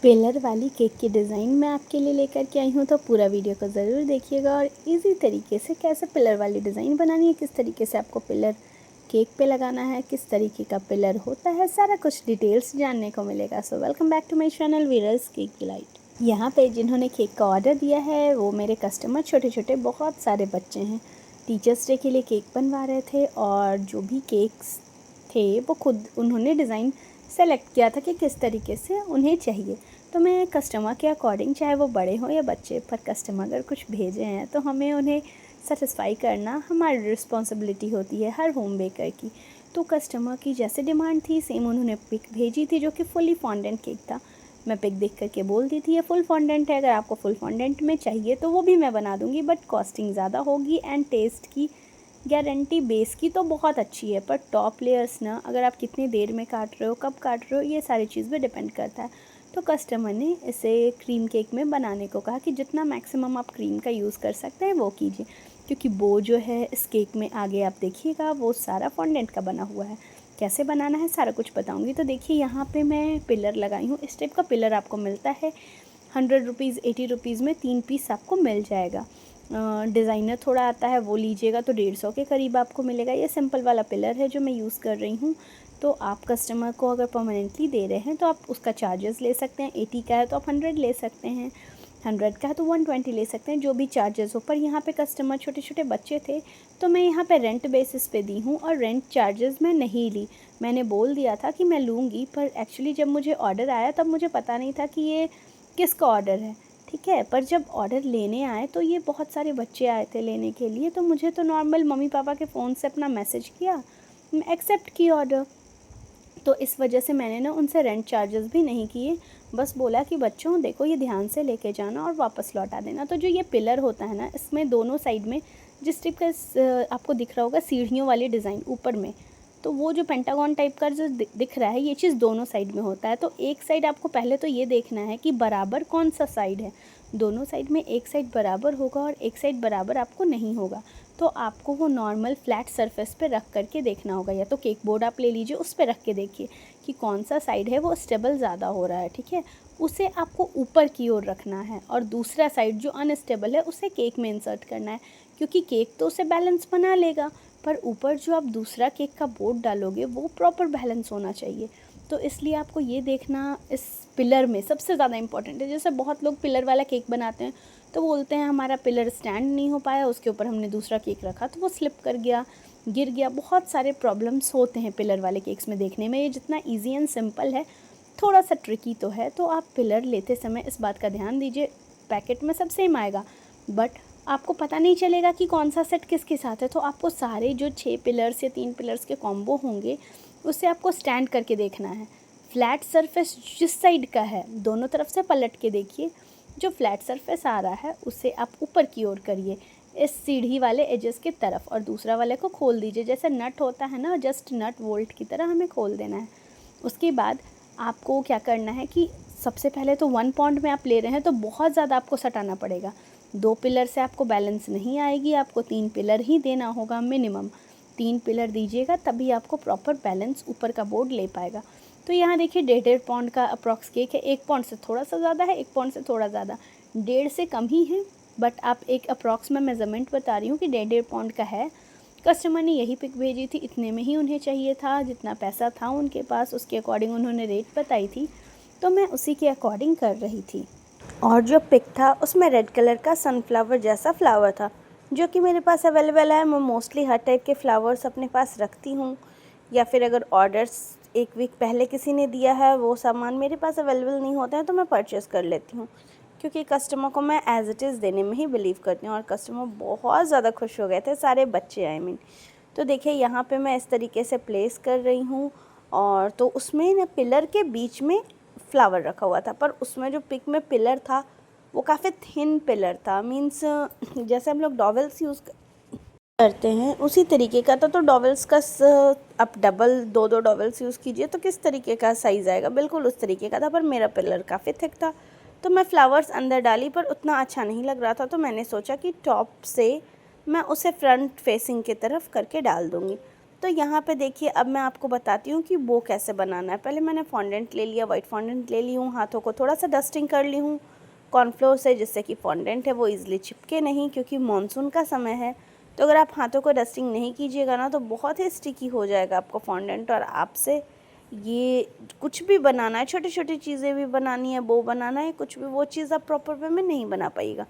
Pillar वाली cake की design मैं आपके लिए लेकर के आई हूँ, तो पूरा वीडियो को ज़रूर देखिएगा। और इजी तरीके से कैसे पिलर वाली डिज़ाइन बनानी है, किस तरीके से आपको पिलर केक पे लगाना है, किस तरीके का पिलर होता है, सारा कुछ डिटेल्स जानने को मिलेगा। So welcome back to my channel वीरल्स केक डिलाइट। यहाँ पे जिन्होंने केक का ऑर्डर दिया है वो मेरे कस्टमर छोटे छोटे बहुत सारे बच्चे हैं। टीचर्स डे के लिए केक बनवा रहे थे और जो भी केक्स थे वो खुद उन्होंने डिज़ाइन सेलेक्ट किया था कि किस तरीके से उन्हें चाहिए। तो मैं कस्टमर के अकॉर्डिंग, चाहे वो बड़े हों या बच्चे, पर कस्टमर अगर कुछ भेजे हैं तो हमें उन्हें सेटिस्फाई करना हमारी रिस्पॉन्सिबिलिटी होती है हर होम बेकर की। तो कस्टमर की जैसे डिमांड थी सेम उन्होंने पिक भेजी थी, जो कि फुली फॉन्डेंट केक था। मैं पिक देख करके बोल दी थी ये फुल फॉन्डेंट है, अगर आपको फुल फॉन्डेंट में चाहिए तो वो भी मैं बना दूँगी, बट कॉस्टिंग ज़्यादा होगी एंड टेस्ट की गारंटी बेस की तो बहुत अच्छी है, पर टॉप लेयर्स ना, अगर आप कितनी देर में काट रहे हो, कब काट रहे हो, ये सारी चीज़ पे डिपेंड करता है। तो कस्टमर ने इसे क्रीम केक में बनाने को कहा कि जितना मैक्सिमम आप क्रीम का यूज़ कर सकते हैं वो कीजिए, क्योंकि वो जो है इस केक में आगे आप देखिएगा वो सारा फॉन्डेंट का बना हुआ है। कैसे बनाना है सारा कुछ बताऊँगी। तो देखिए यहाँ पर मैं पिलर लगाई हूँ। इस टाइप का पिलर आपको मिलता है 100 रुपीज़ 80 रुपीज़ में 3 पीस आपको मिल जाएगा। डिज़ाइनर थोड़ा आता है वो लीजिएगा तो 150 के करीब आपको मिलेगा। ये सिंपल वाला पिलर है जो मैं यूज़ कर रही हूँ। तो आप कस्टमर को अगर परमानेंटली दे रहे हैं तो आप उसका चार्जेस ले सकते हैं। 80 का है तो आप 100 ले सकते हैं, 100 का है तो 120 ले सकते हैं, जो भी चार्जेस हो। पर यहाँ पे कस्टमर छोटे छोटे बच्चे थे तो मैं यहाँ पे रेंट बेसिस पे दी हूँ और रेंट चार्जेस मैं नहीं ली। मैंने बोल दिया था कि मैं लूँगी, पर एक्चुअली जब मुझे ऑर्डर आया तब मुझे पता नहीं था कि ये किसका ऑर्डर है, ठीक है। पर जब ऑर्डर लेने आए तो ये बहुत सारे बच्चे आए थे लेने के लिए, तो मुझे तो नॉर्मल मम्मी पापा के फ़ोन से अपना मैसेज किया, मैं एक्सेप्ट की ऑर्डर। तो इस वजह से मैंने ना उनसे रेंट चार्जेस भी नहीं किए, बस बोला कि बच्चों देखो ये ध्यान से लेके जाना और वापस लौटा देना। तो जो ये पिलर होता है ना, इसमें दोनों साइड में जिस टाइप का आपको दिख रहा होगा सीढ़ियों वाली डिज़ाइन ऊपर में, तो वो जो पेंटागन टाइप का जो दिख रहा है ये चीज़ दोनों साइड में होता है। तो एक साइड आपको पहले तो ये देखना है कि बराबर कौन सा साइड है। दोनों साइड में एक साइड बराबर होगा और एक साइड बराबर आपको नहीं होगा, तो आपको वो नॉर्मल फ्लैट सरफेस पे रख करके देखना होगा। या तो केक बोर्ड आप ले लीजिए, उस पे रख के देखिए कि कौन सा साइड है वो स्टेबल ज़्यादा हो रहा है, ठीक है। उसे आपको ऊपर की ओर रखना है और दूसरा साइड जो अनस्टेबल है उसे केक में इंसर्ट करना है, क्योंकि केक तो उसे बैलेंस बना लेगा, पर ऊपर जो आप दूसरा केक का बोर्ड डालोगे वो प्रॉपर बैलेंस होना चाहिए। तो इसलिए आपको ये देखना इस पिलर में सबसे ज़्यादा इम्पॉर्टेंट है। जैसे बहुत लोग पिलर वाला केक बनाते हैं तो बोलते हैं हमारा पिलर स्टैंड नहीं हो पाया, उसके ऊपर हमने दूसरा केक रखा तो वो स्लिप कर गया, गिर गया। बहुत सारे प्रॉब्लम्स होते हैं पिलर वाले केक्स में। देखने में ये जितना ईजी एंड सिंपल है, थोड़ा सा ट्रिकी तो है। तो आप पिलर लेते समय इस बात का ध्यान दीजिए, पैकेट में सब सेम आएगा बट आपको पता नहीं चलेगा कि कौन सा सेट किसके साथ है। तो आपको सारे जो 6 पिलर्स या 3 पिलर्स के कॉम्बो होंगे उससे आपको स्टैंड करके देखना है। फ्लैट सरफेस जिस साइड का है दोनों तरफ से पलट के देखिए, जो फ्लैट सरफेस आ रहा है उसे आप ऊपर की ओर करिए इस सीढ़ी वाले एजेस की तरफ, और दूसरा वाले को खोल दीजिए। जैसे नट होता है ना, जस्ट नट वोल्ट की तरह हमें खोल देना है। उसके बाद आपको क्या करना है कि सबसे पहले तो 1 पॉइंट में आप ले रहे हैं तो बहुत ज़्यादा आपको सटाना पड़ेगा। 2 पिलर से आपको बैलेंस नहीं आएगी, आपको 3 पिलर ही देना होगा मिनिमम। 3 पिलर दीजिएगा तभी आपको प्रॉपर बैलेंस ऊपर का बोर्ड ले पाएगा। तो यहाँ देखिए 1.5 पॉइंट का अप्रॉक्स केक है। 1 पॉइंट से थोड़ा सा ज़्यादा है, 1 पॉइंट से थोड़ा ज़्यादा, 1.5 से कम ही है, बट आप एक अप्रॉक्स में मेज़रमेंट बता रही हूँ कि 1.5 पॉइंट का है। कस्टमर ने यही पिक भेजी थी, इतने में ही उन्हें चाहिए था, जितना पैसा था उनके पास उसके अकॉर्डिंग उन्होंने रेट बताई थी, तो मैं उसी के अकॉर्डिंग कर रही थी। और जो पिक था उसमें रेड कलर का सनफ्लावर जैसा फ्लावर था, जो कि मेरे पास अवेलेबल है। मैं मोस्टली हर टाइप के फ्लावर्स अपने पास रखती हूँ, या फिर अगर ऑर्डर्स 1 वीक पहले किसी ने दिया है वो सामान मेरे पास अवेलेबल नहीं होता है तो मैं परचेज़ कर लेती हूँ, क्योंकि कस्टमर को मैं एज़ इट इज़ देने में ही बिलीव करती हूँ। और कस्टमर बहुत ज़्यादा खुश हो गए थे, सारे बच्चे आई मीन। तो देखिए यहाँ पे मैं इस तरीके से प्लेस कर रही हूँ, और तो उसमें ना पिलर के बीच में फ्लावर रखा हुआ था, पर उसमें जो पिक में पिलर था वो काफ़ी थिन पिलर था। मीन्स जैसे हम लोग डॉवेल्स यूज़ करते हैं उसी तरीके का था। तो डॉवेल्स का आप डबल 2-2 डॉवेल्स यूज़ कीजिए तो किस तरीके का साइज़ आएगा, बिल्कुल उस तरीके का था। पर मेरा पिलर काफ़ी थिक था तो मैं फ्लावर्स अंदर डाली, पर उतना अच्छा नहीं लग रहा था। तो मैंने सोचा कि टॉप से मैं उसे फ्रंट फेसिंग की तरफ करके डाल दूँगी। तो यहाँ पे देखिए अब मैं आपको बताती हूँ कि बो कैसे बनाना है। पहले मैंने फॉन्डेंट ले लिया, वाइट फॉन्डेंट ले ली हूँ, हाथों को थोड़ा सा डस्टिंग कर ली हूँ कॉर्नफ्लोर से, जिससे कि फॉन्डेंट है वो ईज़िली चिपके नहीं, क्योंकि मानसून का समय है। तो अगर आप हाथों को डस्टिंग नहीं कीजिएगा ना तो बहुत ही स्टिकी हो जाएगा आपको फॉन्डेंट, और आपसे ये कुछ भी बनाना है, छोटी छोटी चीज़ें भी बनानी है, बो बनाना है, कुछ भी, वो चीज़ आप प्रॉपर वे में नहीं बना पाइएगा।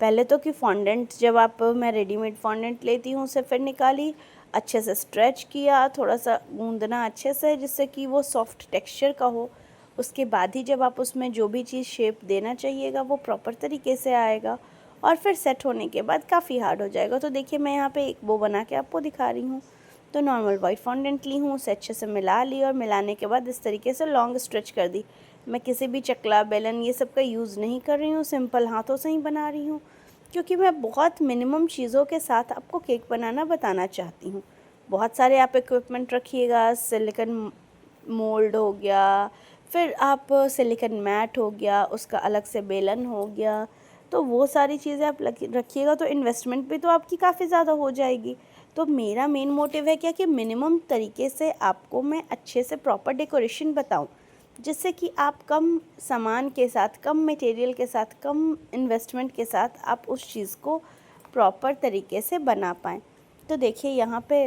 पहले तो कि फॉन्डेंट जब आप, मैं रेडीमेड फॉन्डेंट लेती हूँ उसे फिर निकाली, अच्छे से स्ट्रेच किया, थोड़ा सा गूंदना अच्छे से जिससे कि वो सॉफ्ट टेक्सचर का हो। उसके बाद ही जब आप उसमें जो भी चीज़ शेप देना चाहिएगा वो प्रॉपर तरीके से आएगा, और फिर सेट होने के बाद काफ़ी हार्ड हो जाएगा। तो देखिए मैं यहाँ पे एक बो बना के आपको दिखा रही हूँ। तो नॉर्मल वाइट फॉन्डेंट ली हूँ, उसे अच्छे से मिला ली, और मिलाने के बाद इस तरीके से लॉन्ग स्ट्रेच कर दी। मैं किसी भी चकला बेलन ये सब का यूज़ नहीं कर रही हूँ, सिंपल हाथों से ही बना रही हूँ, क्योंकि मैं बहुत मिनिमम चीज़ों के साथ आपको केक बनाना बताना चाहती हूँ। बहुत सारे आप इक्विपमेंट रखिएगा, सिलिकॉन मोल्ड हो गया, फिर आप सिलिकॉन मैट हो गया, उसका अलग से बेलन हो गया, तो वो सारी चीज़ें आप रखिएगा तो इन्वेस्टमेंट भी तो आपकी काफ़ी ज़्यादा हो जाएगी। तो मेरा मेन मोटिव है क्या कि मिनिमम तरीके से आपको मैं अच्छे से प्रॉपर डेकोरेशन बताऊं, जिससे कि आप कम सामान के साथ, कम मटेरियल के साथ, कम इन्वेस्टमेंट के साथ आप उस चीज़ को प्रॉपर तरीके से बना पाएँ। तो देखिए यहाँ पे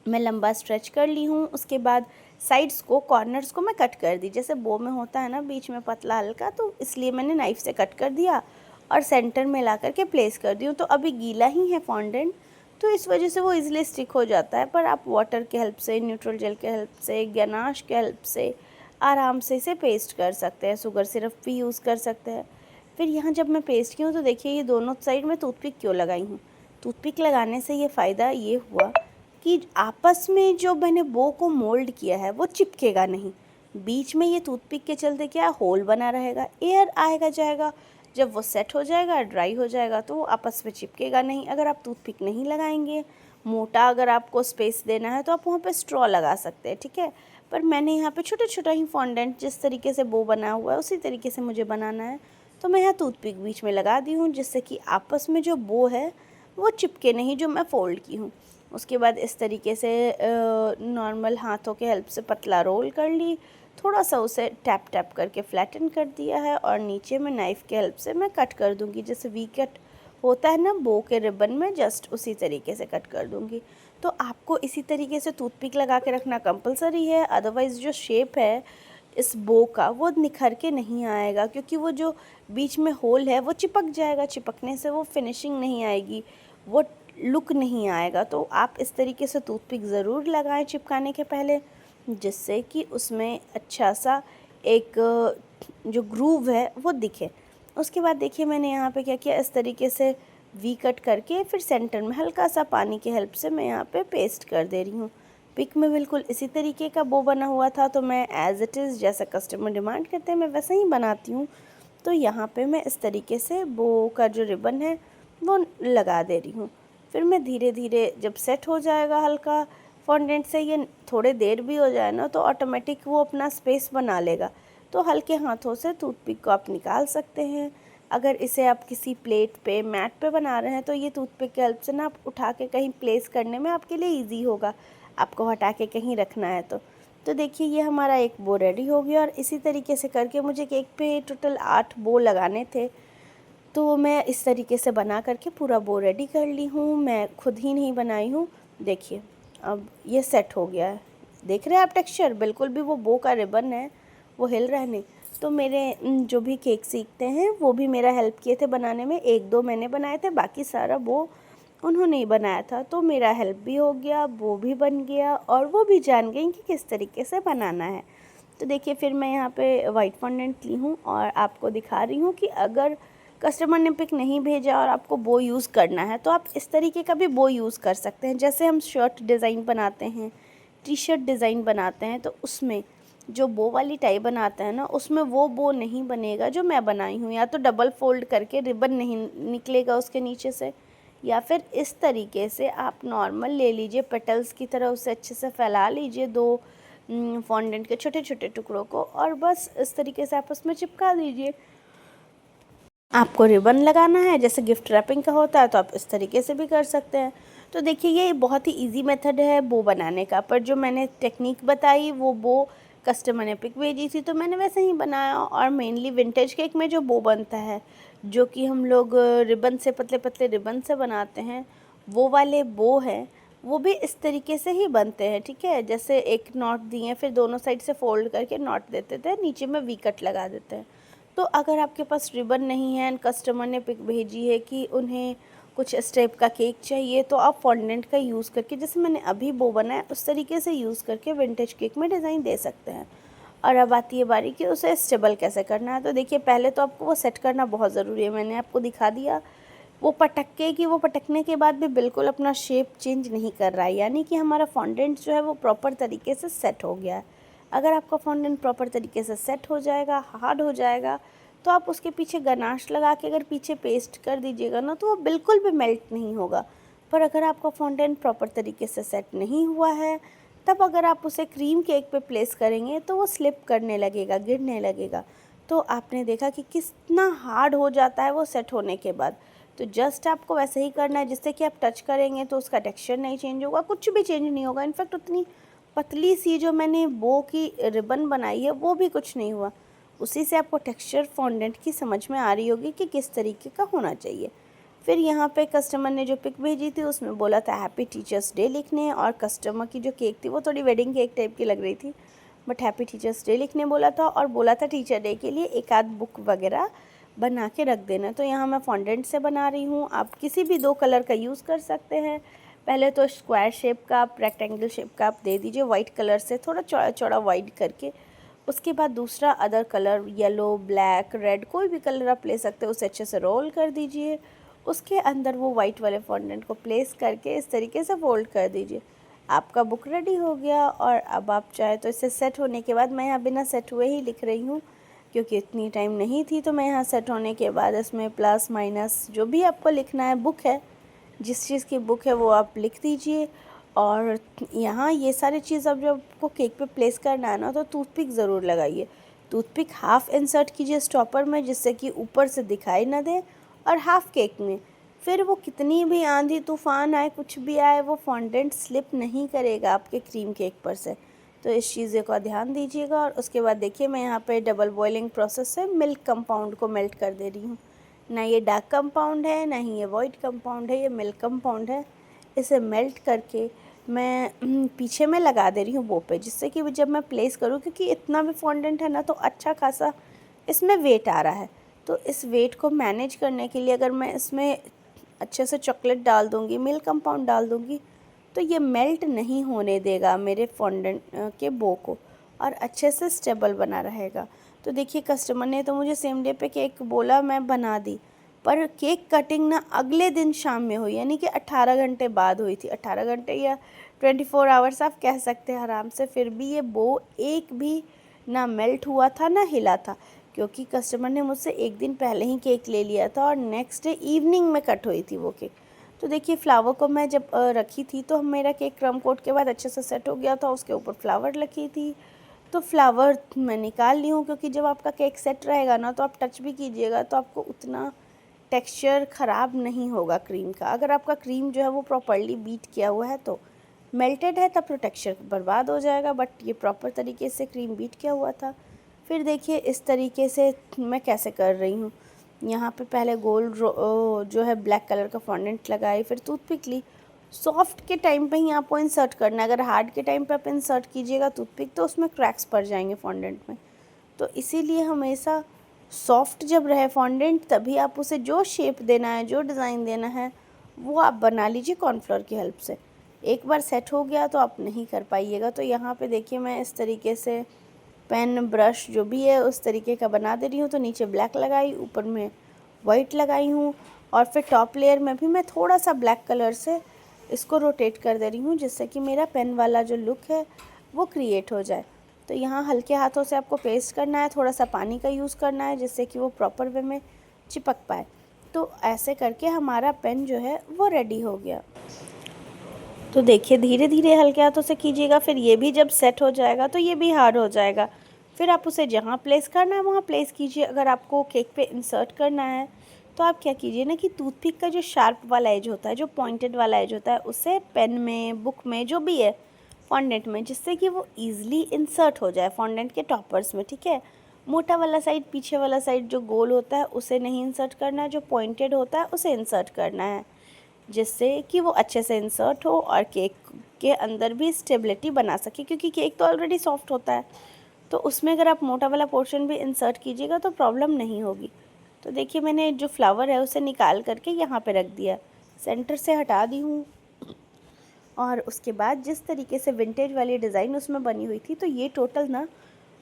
मैं लंबा स्ट्रेच कर ली हूँ। उसके बाद साइड्स को, कॉर्नर्स को मैं कट कर दी, जैसे बो में होता है ना बीच में पतला हल्का, तो इसलिए मैंने नाइफ़ से कट कर दिया और सेंटर में ला कर के प्लेस कर दी हूँ। तो अभी गीला ही है फॉन्डेंट, तो इस वजह से वो इजीली स्टिक हो जाता है, पर आप वाटर के हेल्प से, न्यूट्रल जेल के हेल्प से, गनाश के हेल्प से आराम से इसे पेस्ट कर सकते हैं। शुगर सिरप भी यूज़ कर सकते हैं। फिर यहाँ जब मैं पेस्ट की हूँ तो देखिए ये दोनों साइड में टूथपिक क्यों लगाई हूँ। टूथपिक लगाने से ये फ़ायदा ये हुआ कि आपस में जो मैंने बो को मोल्ड किया है वो चिपकेगा नहीं। बीच में ये टूथपिक के चलते क्या होल बना रहेगा, एयर आएगा जाएगा, जब वो सेट हो जाएगा, ड्राई हो जाएगा, तो वो आपस में चिपकेगा नहीं। अगर आप टूथपिक नहीं लगाएंगे, मोटा अगर आपको स्पेस देना है तो आप वहाँ पे स्ट्रॉ लगा सकते हैं, ठीक है। पर मैंने यहाँ पे छोटा छोटा ही फॉन्डेंट, जिस तरीके से बो बना हुआ है उसी तरीके से मुझे बनाना है, तो मैं यहाँ टूथपिक बीच में लगा दी हूँ, जिससे कि आपस में जो बो है वो चिपके नहीं, जो मैं फ़ोल्ड की हूँ। उसके बाद इस तरीके से नॉर्मल हाथों के हेल्प से पतला रोल कर ली, थोड़ा सा उसे टैप टैप करके फ्लैटन कर दिया है, और नीचे में नाइफ़ के हेल्प से मैं कट कर दूँगी, जैसे वी कट होता है ना बो के रिबन में, जस्ट उसी तरीके से कट कर दूँगी। तो आपको इसी तरीके से टूथपिक लगा के रखना कंपलसरी है, अदरवाइज़ जो शेप है इस बो का वो निखर के नहीं आएगा, क्योंकि वो जो बीच में होल है वो चिपक जाएगा, चिपकने से वो फिनिशिंग नहीं आएगी, वो लुक नहीं आएगा। तो आप इस तरीके से टूथपिक ज़रूर लगाएं चिपकाने के पहले, जिससे कि उसमें अच्छा सा एक जो ग्रूव है वो दिखे। उसके बाद देखिए मैंने यहाँ पे क्या किया, इस तरीके से वी कट करके फिर सेंटर में हल्का सा पानी की हेल्प से मैं यहाँ पे पेस्ट कर दे रही हूँ। पिक में बिल्कुल इसी तरीके का बो बना हुआ था, तो मैं एज़ इट इज़ जैसा कस्टमर डिमांड करते हैं मैं वैसे ही बनाती हूँ। तो यहाँ पे मैं इस तरीके से बो का जो रिबन है वो लगा दे रही हूँ। फिर मैं धीरे धीरे जब सेट हो जाएगा हल्का फॉन्डेंट से, ये थोड़े देर भी हो जाए ना तो ऑटोमेटिक वो अपना स्पेस बना लेगा। तो हल्के हाथों से टूथपिक को आप निकाल सकते हैं। अगर इसे आप किसी प्लेट पे, मैट पे बना रहे हैं तो ये टूथपिक की हेल्प से ना आप उठा के कहीं प्लेस करने में आपके लिए ईजी होगा, आपको हटा के कहीं रखना है तो देखिए ये हमारा एक बो रेडी हो गया। और इसी तरीके से करके मुझे केक पे टोटल 8 बो लगाने थे, तो मैं इस तरीके से बना करके पूरा बो रेडी कर ली हूँ। मैं खुद ही नहीं बनाई हूँ। देखिए अब ये सेट हो गया है, देख रहे हैं आप टेक्सचर, बिल्कुल भी वो बो का रिबन है वो हिल रहा है नहीं। तो मेरे जो भी केक सीखते हैं वो भी मेरा हेल्प किए थे बनाने में, 1-2 मैंने बनाए थे, बाकी सारा बो उन्होंने ही बनाया था। तो मेरा हेल्प भी हो गया, वो भी बन गया, और वो भी जान गई कि किस तरीके से बनाना है। तो देखिए फिर मैं यहाँ पे वाइट फॉन्डेंट ली हूँ और आपको दिखा रही हूँ कि अगर कस्टमर ने पिक नहीं भेजा और आपको बो यूज़ करना है तो आप इस तरीके का भी बो यूज़ कर सकते हैं। जैसे हम शर्ट डिज़ाइन बनाते हैं, टी शर्ट डिज़ाइन बनाते हैं, तो उसमें जो बो वाली टाई बनाते हैं ना, उसमें वो बो नहीं बनेगा जो मैं बनाई हूँ। या तो डबल फोल्ड करके रिबन नहीं निकलेगा उसके नीचे से, या फिर इस तरीके से आप नॉर्मल ले लीजिए पेटल्स की तरह, उसे अच्छे से फैला लीजिए 2 फॉन्डेंट के छोटे छोटे टुकड़ों को, और बस इस तरीके से आप उसमें चिपका दीजिए। आपको रिबन लगाना है जैसे गिफ्ट रैपिंग का होता है तो आप इस तरीके से भी कर सकते हैं। तो देखिए ये बहुत ही इजी मेथड है बो बनाने का, पर जो मैंने टेक्निक बताई वो बो कस्टमर ने पिक भेजी थी तो मैंने वैसे ही बनाया। और मेनली विंटेज केक में जो बो बनता है, जो कि हम लोग रिबन से, पतले पतले रिबन से बनाते हैं, वो वाले बो है, वो भी इस तरीके से ही बनते हैं। ठीक है, जैसे एक नॉट दिए, फिर दोनों साइड से फोल्ड करके नॉट देते थे, नीचे में वी कट लगा देते हैं। तो अगर आपके पास रिबन नहीं है एंड कस्टमर ने पिक भेजी है कि उन्हें कुछ इस टाइप का केक चाहिए, तो आप फॉन्डेंट का यूज़ करके, जैसे मैंने अभी बो बनाया उस तरीके से यूज़ करके विंटेज केक में डिज़ाइन दे सकते हैं। और अब आती है बारी कि उसे स्टेबल कैसे करना है। तो देखिए पहले तो आपको वो सेट करना बहुत ज़रूरी है, मैंने आपको दिखा दिया। वो पटके कि वो पटकने के बाद भी बिल्कुल अपना शेप चेंज नहीं कर रहा है, यानी कि हमारा फॉन्डेंट जो है वो प्रॉपर तरीके से सेट हो गया है। अगर आपका फॉन्डेंट प्रॉपर तरीके से सेट हो जाएगा, हार्ड हो जाएगा, तो आप उसके पीछे गनाश लगा के अगर पीछे पेस्ट कर दीजिएगा ना, तो वो बिल्कुल भी मेल्ट नहीं होगा। पर अगर आपका फॉन्डेंट प्रॉपर तरीके से सेट नहीं हुआ है, तब अगर आप उसे क्रीम केक पे प्लेस करेंगे तो वो स्लिप करने लगेगा, गिरने लगेगा। तो आपने देखा कि कितना हार्ड हो जाता है वो सेट होने के बाद। तो जस्ट आपको वैसे ही करना है, जिससे कि आप टच करेंगे तो उसका टेक्सचर नहीं चेंज होगा, कुछ भी चेंज नहीं होगा। इनफैक्ट उतनी पतली सी जो मैंने बो की रिबन बनाई है वो भी कुछ नहीं हुआ। उसी से आपको टेक्सचर फॉन्डेंट की समझ में आ रही होगी कि किस तरीके का होना चाहिए। फिर यहाँ पे कस्टमर ने जो पिक भेजी थी उसमें बोला था हैप्पी टीचर्स डे लिखने, और कस्टमर की जो केक थी वो थोड़ी वेडिंग केक टाइप की लग रही थी, बट हैप्पी टीचर्स डे लिखने बोला था। और बोला था टीचर डे के लिए एक आध बुक वगैरह बना के रख देना। तो यहाँ मैं फॉन्डेंट से बना रही हूँ, आप किसी भी 2 कलर का यूज़ कर सकते हैं। पहले तो स्क्वायर शेप का आप, रेक्टेंगल शेप का आप दे दीजिए वाइट कलर से, थोड़ा चौड़ा चौड़ा वाइट करके। उसके बाद दूसरा other colour, yellow, black, red, कोई भी कलर आप ले सकते हो, उसे अच्छे से रोल कर दीजिए। उसके अंदर वो वाइट वाले फॉन्डेंट को प्लेस करके इस तरीके से फोल्ड कर दीजिए। आपका बुक रेडी हो गया। और अब आप चाहे तो इसे सेट होने के बाद, मैं यहाँ बिना सेट हुए ही लिख रही हूँ क्योंकि इतनी टाइम नहीं थी, तो मैं यहाँ सेट होने के बाद इसमें प्लस माइनस जो भी आपको लिखना है, बुक है, जिस चीज़ की बुक है वो आप लिख दीजिए। और यहाँ ये सारी चीज़ अब जब आपको केक पे प्लेस करना है ना, तो टूथपिक ज़रूर लगाइए। टूथपिक हाफ़ इंसर्ट कीजिए स्टॉपर में, जिससे कि ऊपर से दिखाई ना दे, और हाफ़ केक में। फिर वो कितनी भी आंधी तूफ़ान आए, कुछ भी आए, वो फॉन्डेंट स्लिप नहीं करेगा आपके क्रीम केक पर से। तो इस चीज़ का ध्यान दीजिएगा। और उसके बाद देखिए मैं यहाँ पे डबल बॉइलिंग प्रोसेस से मिल्क कंपाउंड को मेल्ट कर दे रही हूँ। ना ये डार्क कंपाउंड है, ना ही ये वाइट कंपाउंड है, ये मिल्क कंपाउंड है। इसे मेल्ट करके मैं पीछे में लगा दे रही हूँ बो पे, जिससे कि जब मैं प्लेस करूँ, क्योंकि इतना भी फॉन्डेंट है ना, तो अच्छा खासा इसमें वेट आ रहा है। तो इस वेट को मैनेज करने के लिए अगर मैं इसमें अच्छे से चॉकलेट डाल दूँगी, मिल्क कंपाउंड डाल दूँगी, तो ये मेल्ट नहीं होने देगा मेरे फॉन्डेंट के बो को, और अच्छे से स्टेबल बना रहेगा। तो देखिए कस्टमर ने तो मुझे सेम डे पे केक बोला, मैं बना दी, पर केक कटिंग ना अगले दिन शाम में हुई, यानी कि 18 घंटे बाद हुई थी। 18 घंटे या 24 आवर्स आप कह सकते हैं आराम से। फिर भी ये बो एक भी ना मेल्ट हुआ था ना हिला था, क्योंकि कस्टमर ने मुझसे एक दिन पहले ही केक ले लिया था और नेक्स्ट डे इवनिंग में कट हुई थी वो केक। तो देखिए फ्लावर को मैं जब रखी थी, तो मेरा केक क्रम कोट के बाद अच्छे से सेट हो गया था, उसके ऊपर फ्लावर लगी थी। तो फ्लावर मैं निकाल ली हूँ, क्योंकि जब आपका केक सेट रहेगा ना, तो आप टच भी कीजिएगा तो आपको उतना टेक्सचर ख़राब नहीं होगा क्रीम का। अगर आपका क्रीम जो है वो प्रॉपरली बीट किया हुआ है, तो मेल्टेड है तब तो टेक्सचर बर्बाद हो जाएगा, बट ये प्रॉपर तरीके से क्रीम बीट किया हुआ था। फिर देखिए इस तरीके से मैं कैसे कर रही हूँ। यहाँ पे पहले गोल्ड जो है ब्लैक कलर का फॉन्डेंट लगाई, फिर टूथपिक ली। सॉफ्ट के टाइम पे ही आपको इंसर्ट करना है, अगर हार्ड के टाइम पे आप इंसर्ट कीजिएगा टूथपिक, तो उसमें क्रैक्स पड़ जाएंगे फॉन्डेंट में। तो इसीलिए हमेशा सॉफ्ट जब रहे फॉन्डेंट, तभी आप उसे जो शेप देना है, जो डिज़ाइन देना है, वो आप बना लीजिए कॉर्नफ्लोर की हेल्प से। एक बार सेट हो गया तो आप नहीं कर पाइएगा। तो यहाँ पे देखिए मैं इस तरीके से पेन, ब्रश जो भी है उस तरीके का बना दे रही हूँ। तो नीचे ब्लैक लगाई, ऊपर में वाइट लगाई हूँ, और फिर टॉप लेयर में भी मैं थोड़ा सा ब्लैक कलर से इसको रोटेट कर दे रही हूँ, जिससे कि मेरा पेन वाला जो लुक है वो क्रिएट हो जाए। तो यहाँ हल्के हाथों से आपको पेस्ट करना है, थोड़ा सा पानी का यूज़ करना है, जिससे कि वो प्रॉपर वे में चिपक पाए। तो ऐसे करके हमारा पेन जो है वो रेडी हो गया। तो देखिए धीरे धीरे हल्के हाथों से कीजिएगा, फिर ये भी जब सेट हो जाएगा तो ये भी हार्ड हो जाएगा। फिर आप उसे जहाँ प्लेस करना है वहाँ प्लेस कीजिए। अगर आपको केक पे इंसर्ट करना है तो आप क्या कीजिए ना कि टूथपिक का जो शार्प वाला एज होता है, जो पॉइंटेड वाला एज होता है, उसे पेन में, बुक में, जो भी है फॉन्डेंट में, जिससे कि वो ईजिली इंसर्ट हो जाए फॉन्डेंट के टॉपर्स में, ठीक है। मोटा वाला साइड, पीछे वाला साइड जो गोल होता है उसे नहीं इंसर्ट करना है, जो पॉइंटेड होता है उसे इंसर्ट करना है, जिससे कि वो अच्छे से इंसर्ट हो और केक के अंदर भी स्टेबिलिटी बना सके, क्योंकि केक तो ऑलरेडी सॉफ्ट होता है, तो उसमें अगर आप मोटा वाला पोर्शन भी इंसर्ट कीजिएगा तो प्रॉब्लम नहीं होगी। तो देखिए मैंने जो फ्लावर है उसे निकाल करके यहाँ पे रख दिया, सेंटर से हटा दी हूँ। और उसके बाद जिस तरीके से विंटेज वाली डिज़ाइन उसमें बनी हुई थी, तो ये टोटल ना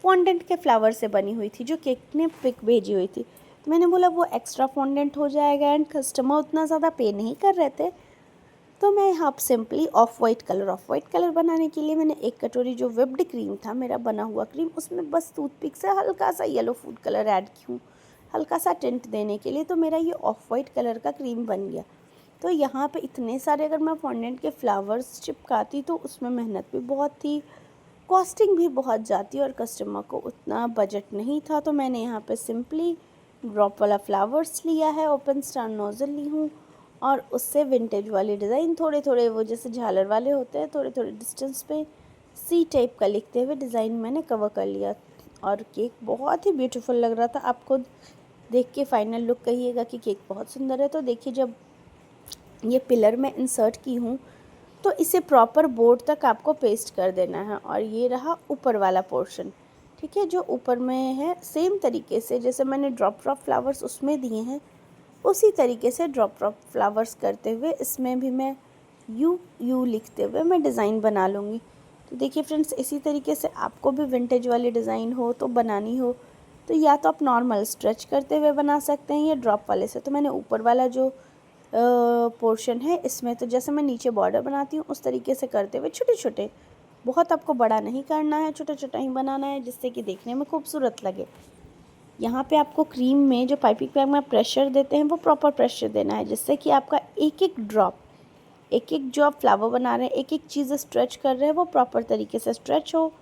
फॉन्डेंट के फ्लावर से बनी हुई थी, जो केक ने पिक भेजी हुई थी। तो मैंने बोला वो एक्स्ट्रा फॉन्डेंट हो जाएगा एंड कस्टमर उतना ज़्यादा पे नहीं कर रहे थे, तो मैं यहाँ पर सिंपली ऑफ वाइट कलर बनाने के लिए मैंने एक कटोरी जो विप्ड क्रीम था मेरा बना हुआ क्रीम, उसमें बस टूथपिक से हल्का सा येलो फूड कलर ऐड की हूँ, हल्का सा टिंट देने के लिए। तो मेरा ये ऑफ वाइट कलर का क्रीम बन गया। तो यहाँ पे इतने सारे अगर मैं फॉन्डेंट के फ्लावर्स चिपकाती तो उसमें मेहनत भी बहुत थी, कॉस्टिंग भी बहुत जाती और कस्टमर को उतना बजट नहीं था। तो मैंने यहाँ पे सिंपली ड्रॉप वाला फ्लावर्स लिया है, ओपन स्टार नोज़ल ली हूँ और उससे विंटेज वाली डिज़ाइन थोड़े थोड़े वो जैसे झालर वाले होते हैं, थोड़े थोड़े डिस्टेंस पे सी टाइप का लिखते हुए डिज़ाइन मैंने कवर कर लिया। और केक बहुत ही ब्यूटीफुल लग रहा था। आप खुद देख के फाइनल लुक कहिएगा कि केक बहुत सुंदर है। तो देखिए जब ये पिलर में इंसर्ट की हूँ तो इसे प्रॉपर बोर्ड तक आपको पेस्ट कर देना है। और ये रहा ऊपर वाला पोर्शन, ठीक है, जो ऊपर में है सेम तरीके से जैसे मैंने ड्रॉप फ्लावर्स उसमें दिए हैं, उसी तरीके से ड्रॉप फ्लावर्स करते हुए इसमें भी मैं यू लिखते हुए मैं डिज़ाइन बना लूँगी। तो देखिए फ्रेंड्स, इसी तरीके से आपको भी विंटेज वाली डिज़ाइन हो तो बनानी हो तो या तो आप नॉर्मल स्ट्रेच करते हुए बना सकते हैं या ड्रॉप वाले से। तो मैंने ऊपर वाला जो पोर्शन है इसमें तो जैसे मैं नीचे बॉर्डर बनाती हूँ उस तरीके से करते हुए छोटे छोटे, बहुत आपको बड़ा नहीं करना है, छोटा छोटा ही बनाना है जिससे कि देखने में खूबसूरत लगे। यहाँ पे आपको क्रीम में जो पाइपिंग बैग में प्रेशर देते हैं वो प्रॉपर प्रेशर देना है, जिससे कि आपका एक एक ड्रॉप, एक एक जो आप फ्लावर बना रहे हैं, एक एक चीज़ स्ट्रेच कर रहे हैं वो प्रॉपर तरीके से स्ट्रेच हो,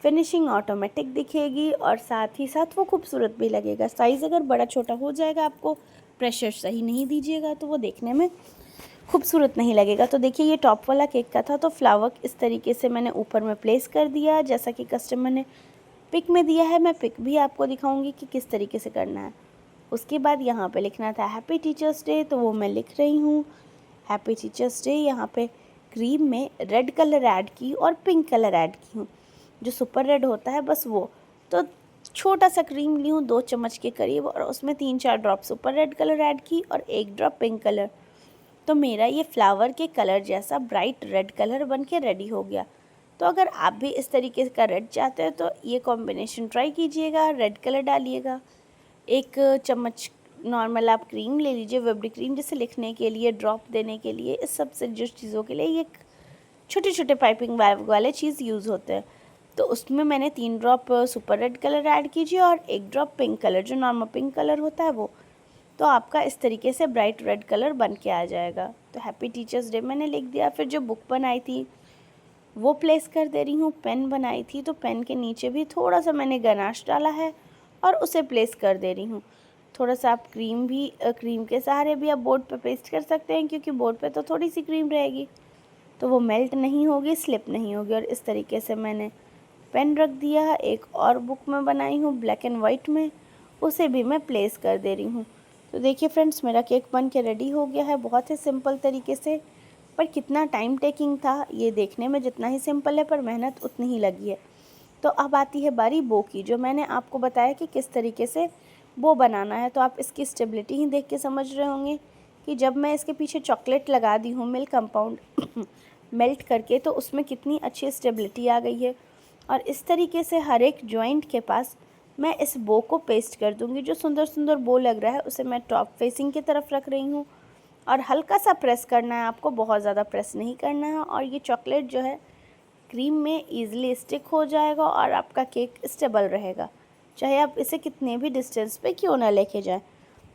फिनिशिंग ऑटोमेटिक दिखेगी और साथ ही साथ वो खूबसूरत भी लगेगा। साइज़ अगर बड़ा छोटा हो जाएगा, आपको प्रेशर सही नहीं दीजिएगा तो वो देखने में खूबसूरत नहीं लगेगा। तो देखिए ये टॉप वाला केक का था, तो फ्लावर इस तरीके से मैंने ऊपर में प्लेस कर दिया जैसा कि कस्टमर ने पिक में दिया है। मैं पिक भी आपको दिखाऊंगी कि किस तरीके से करना है। उसके बाद यहाँ पे लिखना था हैप्पी टीचर्स डे, तो वो मैं लिख रही हूँ हैप्पी टीचर्स डे। यहाँ पे क्रीम में रेड कलर ऐड की और पिंक कलर ऐड की हूँ, जो सुपर रेड होता है बस वो। तो छोटा सा क्रीम ली हूँ 2 चम्मच के करीब और उसमें 3-4 drop super red colour add की और 1 ड्रॉप पिंक कलर। तो मेरा ये फ्लावर के कलर जैसा ब्राइट रेड कलर बन के रेडी हो गया। तो अगर आप भी इस तरीके का रेड चाहते हो तो ये कॉम्बिनेशन ट्राई कीजिएगा, रेड कलर डालिएगा। 1 चम्मच नॉर्मल आप क्रीम ले लीजिए, विप्ड क्रीम, जैसे लिखने के लिए, ड्रॉप देने के लिए, इस सब से जो चीज़ों के लिए ये छोटे छोटे पाइपिंग बैग वाले चीज़ यूज़ होते हैं। तो उसमें मैंने 3 drop super red colour add कीजिए और 1 ड्रॉप पिंक कलर, जो नॉर्मल पिंक कलर होता है वो। तो आपका इस तरीके से ब्राइट रेड कलर बन के आ जाएगा। तो हैप्पी टीचर्स डे मैंने लिख दिया। फिर जो बुक बनाई थी वो प्लेस कर दे रही हूँ। पेन बनाई थी तो पेन के नीचे भी थोड़ा सा मैंने गनाश डाला है और उसे प्लेस कर दे रही हूँ। थोड़ा सा आप क्रीम के सहारे भी आप बोर्ड पे पेस्ट कर सकते हैं, क्योंकि बोर्ड पे तो थोड़ी सी क्रीम रहेगी तो वो मेल्ट नहीं होगी, स्लिप नहीं होगी। और इस तरीके से मैंने पेन रख दिया। एक और बुक में बनाई हूँ ब्लैक एंड वाइट में, उसे भी मैं प्लेस कर दे रही हूँ। तो देखिए फ्रेंड्स, मेरा केक बन के रेडी हो गया है बहुत ही सिंपल तरीके से। पर कितना टाइम टेकिंग था, ये देखने में जितना ही सिंपल है पर मेहनत उतनी ही लगी है। तो अब आती है बारी बो की, जो मैंने आपको बताया कि किस तरीके से बो बनाना है। तो आप इसकी स्टेबिलिटी ही देख के समझ रहे होंगे कि जब मैं इसके पीछे चॉकलेट लगा दी हूँ मिल्क कंपाउंड मेल्ट करके, तो उसमें कितनी अच्छी स्टेबिलिटी आ गई है। और इस तरीके से हर एक जॉइंट के पास मैं इस बो को पेस्ट कर दूँगी। जो सुंदर सुंदर बो लग रहा है उसे मैं टॉप फेसिंग की तरफ रख रही हूँ और हल्का सा प्रेस करना है आपको, बहुत ज़्यादा प्रेस नहीं करना है। और ये चॉकलेट जो है क्रीम में ईज़िली स्टिक हो जाएगा और आपका केक स्टेबल रहेगा, चाहे आप इसे कितने भी डिस्टेंस पे क्यों ना लेके जाएं।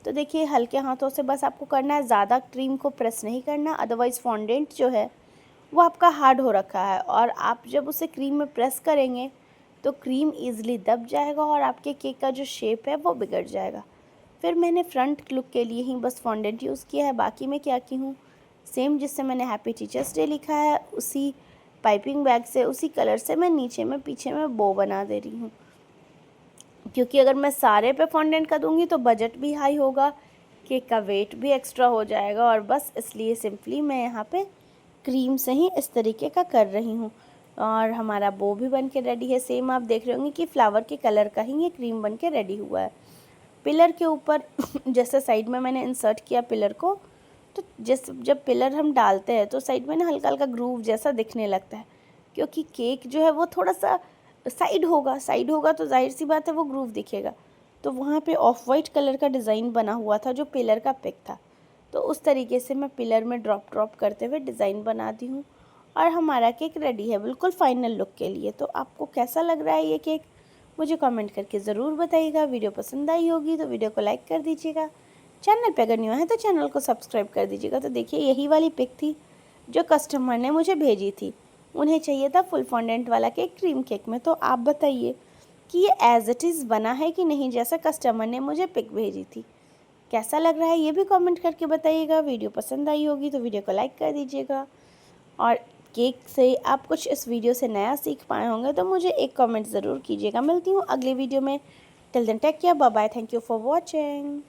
तो देखिए हल्के हाथों से बस आपको करना है, ज़्यादा क्रीम को प्रेस नहीं करना, अदरवाइज़ फॉन्डेंट जो है वो आपका हार्ड हो रखा है और आप जब उसे क्रीम में प्रेस करेंगे तो क्रीम ईज़िली दब जाएगा और आपके केक का जो शेप है वो बिगड़ जाएगा। फिर मैंने फ्रंट लुक के लिए ही बस फॉन्डेंट यूज़ किया है। बाकी मैं क्या की हूँ, सेम जिससे मैंने हैप्पी टीचर्स डे लिखा है उसी पाइपिंग बैग से, उसी कलर से मैं नीचे में पीछे में बो बना दे रही हूँ, क्योंकि अगर मैं सारे पे फॉन्डेंट का दूँगी तो बजट भी हाई होगा, केक का वेट भी एक्स्ट्रा हो जाएगा, और बस इसलिए सिंपली मैं यहाँ पे क्रीम से ही इस तरीके का कर रही हूँ। और हमारा बो भी बन के रेडी है। सेम आप देख रहे होंगे कि फ्लावर के कलर का ही ये क्रीम बन के रेडी हुआ है। पिलर के ऊपर जैसे साइड में मैंने इंसर्ट किया पिलर को, तो जब पिलर हम डालते हैं तो साइड में ना हल्का हल्का ग्रूव जैसा दिखने लगता है, क्योंकि केक जो है वो थोड़ा सा साइड होगा तो जाहिर सी बात है वो ग्रूव दिखेगा। तो वहाँ पे ऑफ वाइट कलर का डिज़ाइन बना हुआ था जो पिलर का पिक था, तो उस तरीके से मैं पिलर में ड्रॉप करते हुए डिज़ाइन बनाती हूँ। और हमारा केक रेडी है बिल्कुल फाइनल लुक के लिए। तो आपको कैसा लग रहा है ये केक, मुझे कमेंट करके ज़रूर बताइएगा। वीडियो पसंद आई होगी तो वीडियो को लाइक कर दीजिएगा। चैनल पे अगर न्यू है तो चैनल को सब्सक्राइब कर दीजिएगा। तो देखिए यही वाली पिक थी जो कस्टमर ने मुझे भेजी थी। उन्हें चाहिए था फुल फॉन्डेंट वाला केक क्रीम केक में। तो आप बताइए कि ये एज़ इट इज़ बना है कि नहीं, जैसा कस्टमर ने मुझे पिक भेजी थी। कैसा लग रहा है ये भी कमेंट करके बताइएगा। वीडियो पसंद आई होगी तो वीडियो को लाइक कर दीजिएगा। और केक से आप कुछ इस वीडियो से नया सीख पाए होंगे तो मुझे एक कमेंट ज़रूर कीजिएगा। मिलती हूँ अगले वीडियो में। Till then take care, bye bye, thank you for watching.